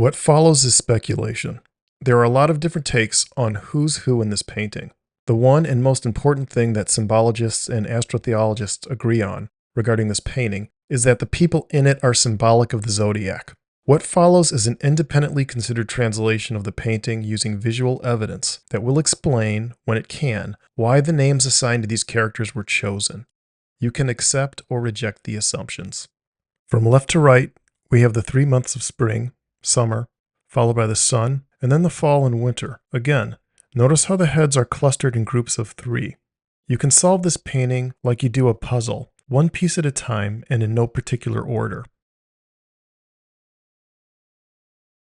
What follows is speculation. There are a lot of different takes on who's who in this painting. The one and most important thing that symbologists and astrotheologists agree on regarding this painting is that the people in it are symbolic of the zodiac. What follows is an independently considered translation of the painting using visual evidence that will explain, when it can, why the names assigned to these characters were chosen. You can accept or reject the assumptions. From left to right, we have the 3 months of spring, summer, followed by the sun, and then the fall and winter. Again, notice how the heads are clustered in groups of 3. You can solve this painting like you do a puzzle, one piece at a time and in no particular order.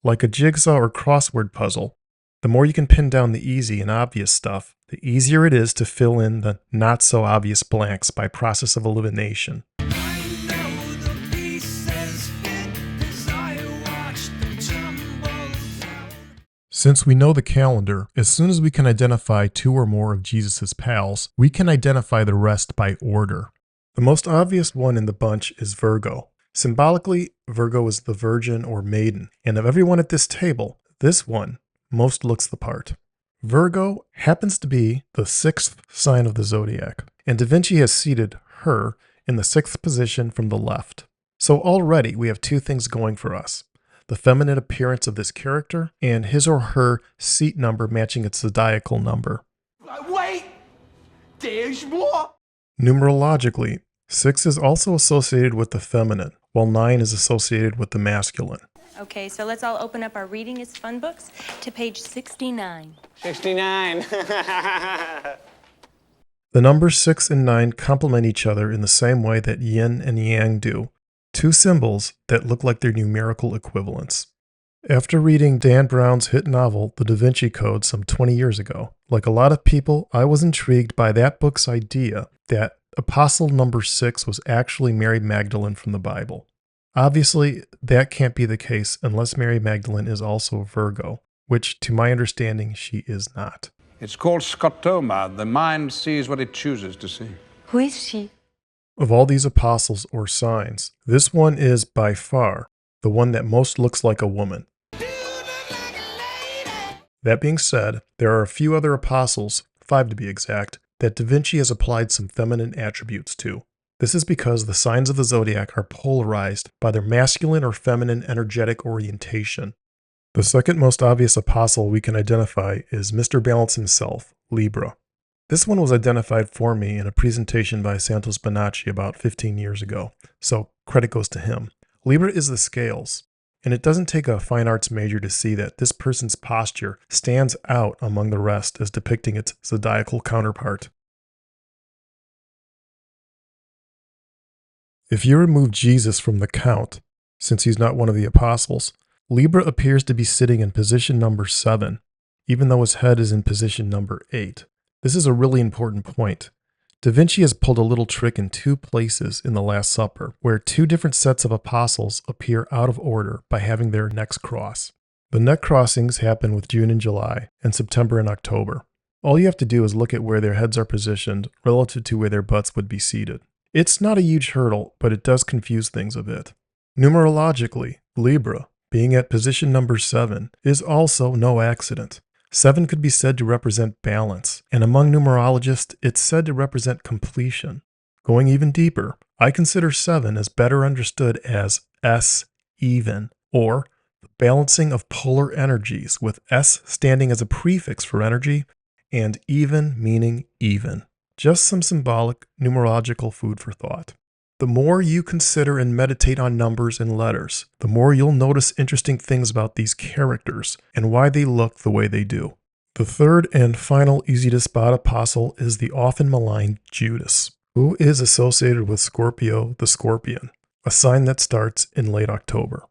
Like a jigsaw or crossword puzzle, the more you can pin down the easy and obvious stuff, the easier it is to fill in the not-so-obvious blanks by process of elimination. Since we know the calendar, as soon as we can identify 2 or more of Jesus' pals, we can identify the rest by order. The most obvious one in the bunch is Virgo. Symbolically, Virgo is the virgin or maiden, and of everyone at this table, this one most looks the part. Virgo happens to be the 6th sign of the zodiac, and Da Vinci has seated her in the 6th position from the left. So already we have 2 things going for us: the feminine appearance of this character and his or her seat number matching its zodiacal number. Wait! There's more! Numerologically, 6 is also associated with the feminine, while 9 is associated with the masculine. Okay, so let's all open up our Reading is Fun books to page 69. 69. The numbers 6 and 9 complement each other in the same way that yin and yang do, 2 symbols that look like their numerical equivalents. After reading Dan Brown's hit novel, The Da Vinci Code, some 20 years ago, like a lot of people, I was intrigued by that book's idea that Apostle number 6 was actually Mary Magdalene from the Bible. Obviously, that can't be the case unless Mary Magdalene is also Virgo, which, to my understanding, she is not. It's called scotoma. The mind sees what it chooses to see. Who is she? Of all these apostles or signs, this one is by far the one that most looks like a woman. That being said, there are a few other apostles, 5 to be exact, that Da Vinci has applied some feminine attributes to. This is because the signs of the zodiac are polarized by their masculine or feminine energetic orientation. The second most obvious apostle we can identify is Mr. Balance himself, Libra. This one was identified for me in a presentation by Santos Bonacci about 15 years ago, so credit goes to him. Libra is the scales, and it doesn't take a fine arts major to see that this person's posture stands out among the rest as depicting its zodiacal counterpart. If you remove Jesus from the count, since he's not one of the apostles, Libra appears to be sitting in position number 7, even though his head is in position number 8. This is a really important point. Da Vinci has pulled a little trick in 2 places in The Last Supper, where 2 different sets of apostles appear out of order by having their necks cross. The neck crossings happen with June and July, and September and October. All you have to do is look at where their heads are positioned relative to where their butts would be seated. It's not a huge hurdle, but it does confuse things a bit. Numerologically, Libra, being at position number 7, is also no accident. 7 could be said to represent balance, and among numerologists, it's said to represent completion. Going even deeper, I consider 7 as better understood as S-even, or the balancing of polar energies, with S standing as a prefix for energy, and even meaning even. Just some symbolic, numerological food for thought. The more you consider and meditate on numbers and letters, the more you'll notice interesting things about these characters and why they look the way they do. The third and final easy-to-spot apostle is the often maligned Judas, who is associated with Scorpio the Scorpion, a sign that starts in late October.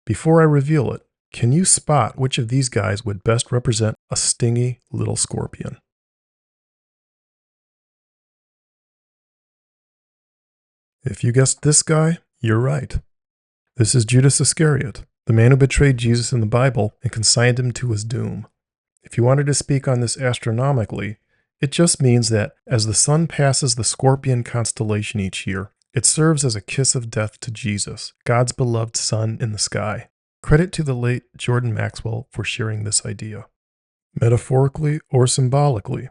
Before I reveal it, can you spot which of these guys would best represent a stingy little scorpion? If you guessed this guy, you're right. This is Judas Iscariot, the man who betrayed Jesus in the Bible and consigned him to his doom. If you wanted to speak on this astronomically, it just means that as the sun passes the Scorpion constellation each year, it serves as a kiss of death to Jesus, God's beloved Son in the sky. Credit to the late Jordan Maxwell for sharing this idea. Metaphorically or symbolically,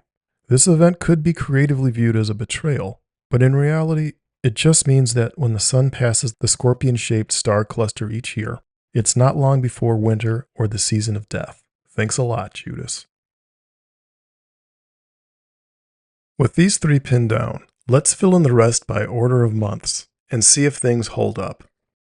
this event could be creatively viewed as a betrayal, but in reality, it just means that when the sun passes the scorpion-shaped star cluster each year, it's not long before winter or the season of death. Thanks a lot, Judas. With these three pinned down, let's fill in the rest by order of months and see if things hold up.